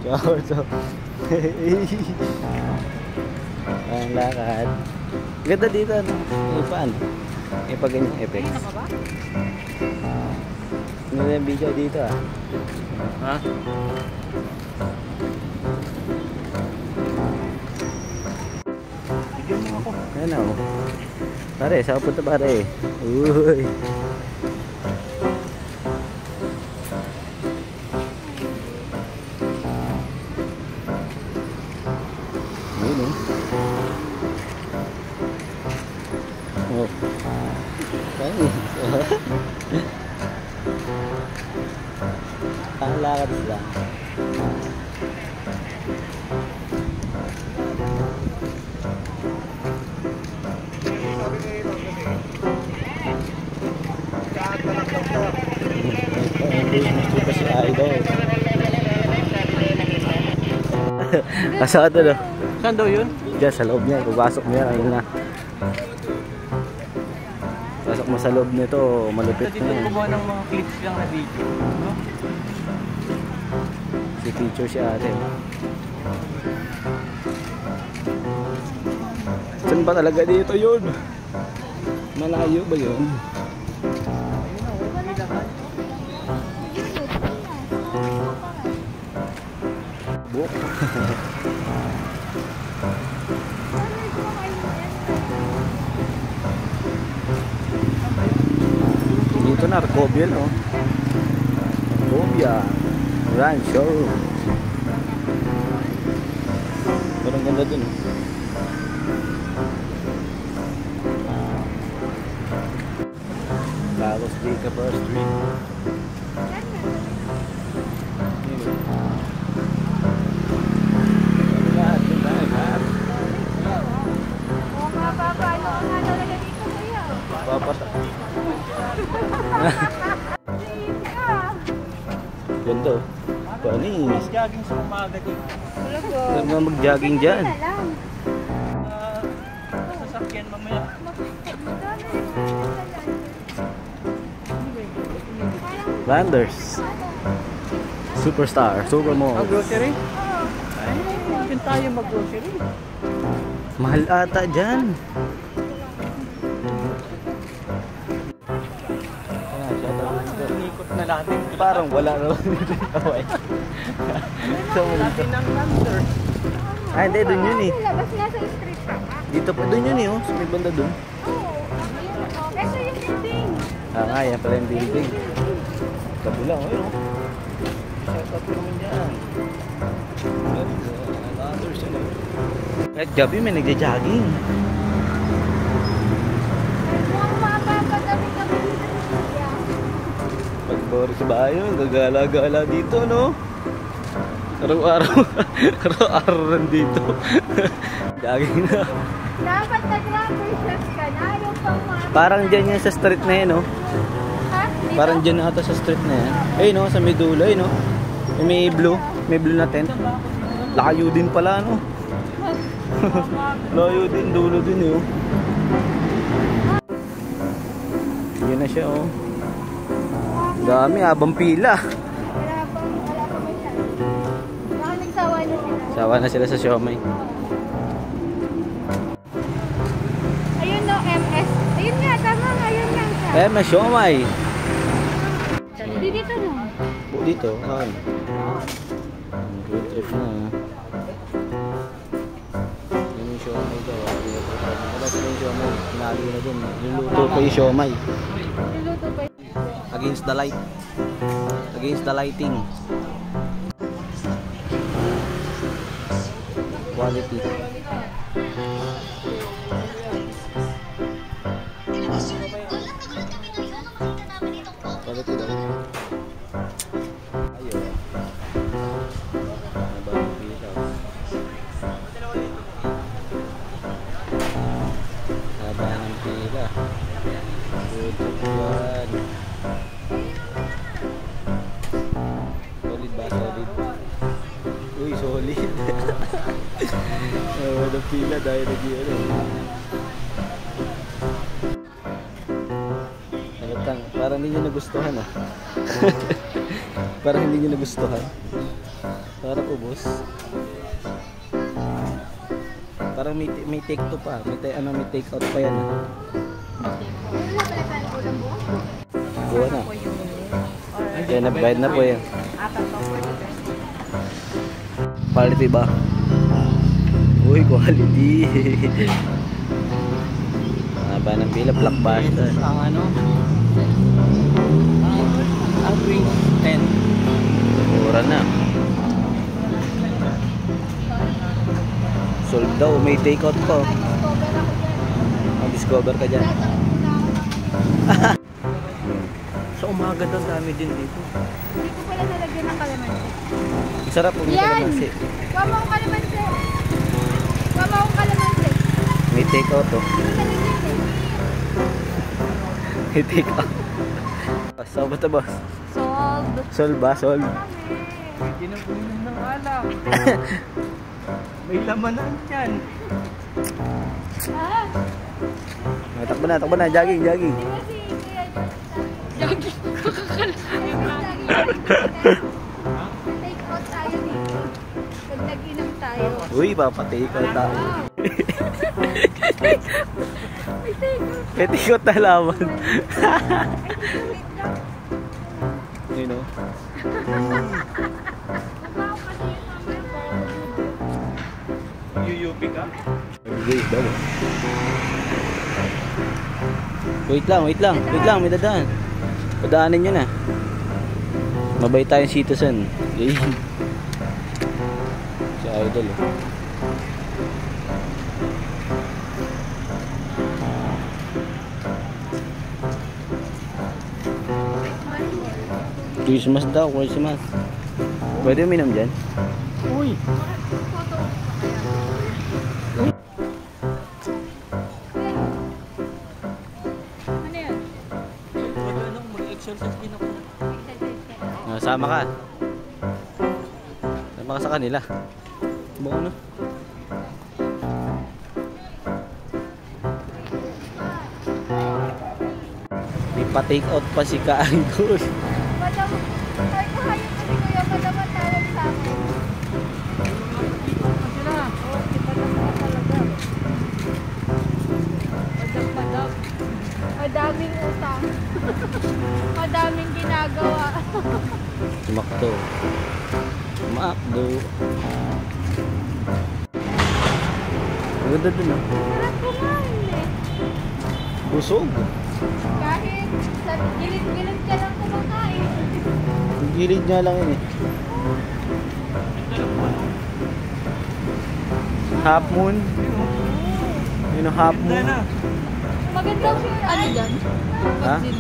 Ciao, ciao. Ang lakad. Ganda dito, ano? Paano? Pa ganyan effect. Ano na yung video dito, ah? Ha? Bigyan mo ako. Ayan, oh. Pare, saan punta pare? Uy. Oh. Ang lakad sila. Dito si Idol. Asa ito no? Saan daw yun? Diyan sa loob niya. Pagpasok mo yan. Ayun na. Pasok mo sa loob nito, malupit Dito na. gumawa ng mga clips lang na video. No? Si teacher si ate. Saan ba talaga dito yun? Malayo ba yun? Buk. Dito na, Arcobia, no? Arcobia Rancho. Parang ganda dun, oh. Carlos D. Capar Street. Ganda, oh. Panis. Jogging sa umaga dito. Saan nga mag-jogging dyan? Sasakyan mamaya. Landers. Superstar. Supermall. Ang grocery? Ay, yun tayo mag-grocery. Mahal ata dyan. Inikot na natin. Parang wala naman dito yung kaway. Natin ng Landers. Ah, hindi. Doon yun eh. Labas nga sa street ka. Dito pa. Doon yun eh. Oh. Sa may banda doon. Ito yung building. Ah nga. Yan pala yung building. Kabila. Ayun oh. Shout out naman dyan. Landers yun eh. Kahit gabi may nagja-jogging. Mukhang mapapagabi kami dito sa India. Pag bawari sa bahay yun, gagala-gala dito, no? Araw-araw. Araw-araw nandito. Jogging na. Dapat nag-rubber shoes ka na. Yung pang mga... Parang dyan yan sa street na yan, no? Ha? Parang dyan na ata sa street na yan. Ayun, no? Sa may dulo, ayun, no? May blue. May blue na tent. Layo din pala, no? Layo din, dulo din, eh, oh. Yun na siya, oh. Dami, habang pila. Wala pang masyado. Baka nagsawa na sila. Sawa na sila sa siomay. Ayun no, MS. Ayun nga, tama nga, ayun nga siya. Eh, may siomay. Dito no. Dito, ah. Road trip na. Yun yung siomay daw. Wala sila yung siomay. Nalo na dun. Niluto pa yung siomay. Niluto pa yun. Against the light. Against the lighting. Quality. Quality daw. Ayun. Bagong pila. Haba ng pila. Tutok yan. Solid ba? Solid. Uy, solid. Wala pila dahil nag-iano. Halatang, parang hindi nyo nagustuhan ah. Parang hindi nyo nagustuhan. Sarap ubos. Parang may take to pa. May take out pa yan. Wala pala tayong ulam bukas. Buwan na. Po yung... Kaya nabayad na po yan. Apat po po dito. Quality ba? Uy, quality. Haba ng pila, blockbuster. Ang ano? Ang green 10. Mura na. Sold daw, may take out pa. Mag-discover ka dyan. Sa umaga daw dami din dito. Hindi ko pala nalagyan ng kalamansi. Sarap po may Yan! kalamansi. Huwag mo akong kalamansi. Huwag mo akong kalamansi. May take out to. Hindi ko nalagyan eh. May take out. Saan ba ito, boss? Sold. Sold ba? Sold. Ginugunan ng alak. May lamanan yan. Ah! Takbo na. Jogging. Di ba si Kuya Jogging? Take out tayo dito. Pag nag-inom tayo. Uy, papatake out tayo. May take out. May take out na laman. Wait lang. You know? Mabaho kasi yung mamaya. UUP ka? Wait daw. Wait lang. May dadaan. Padaanin nyo na. Mabay tayong citizen. Ganyan. Si Idol eh. Christmas daw, Christmas. Pwede uminom dyan? Uy! Ano yan? Mag-exercise din ako. Sama ka. Sama ka sa kanila. Buo na. May pa-take out pa si Ka-Idol. Madam, ay ko hayop kasi kuya, madam ang tawag sa akin. Oo, si madam na talaga. Madam. Madaming utang. Madaming ginagawa. Makdo. Ganda dun ah. Sarap kumain eh. Busog. Kahit sa gilid-gilid ka lang kumakain. Ang gilid nga lang yun eh. Half moon. Yun ang half moon. Na. Magandang ano dyan? Ha? Pagsin.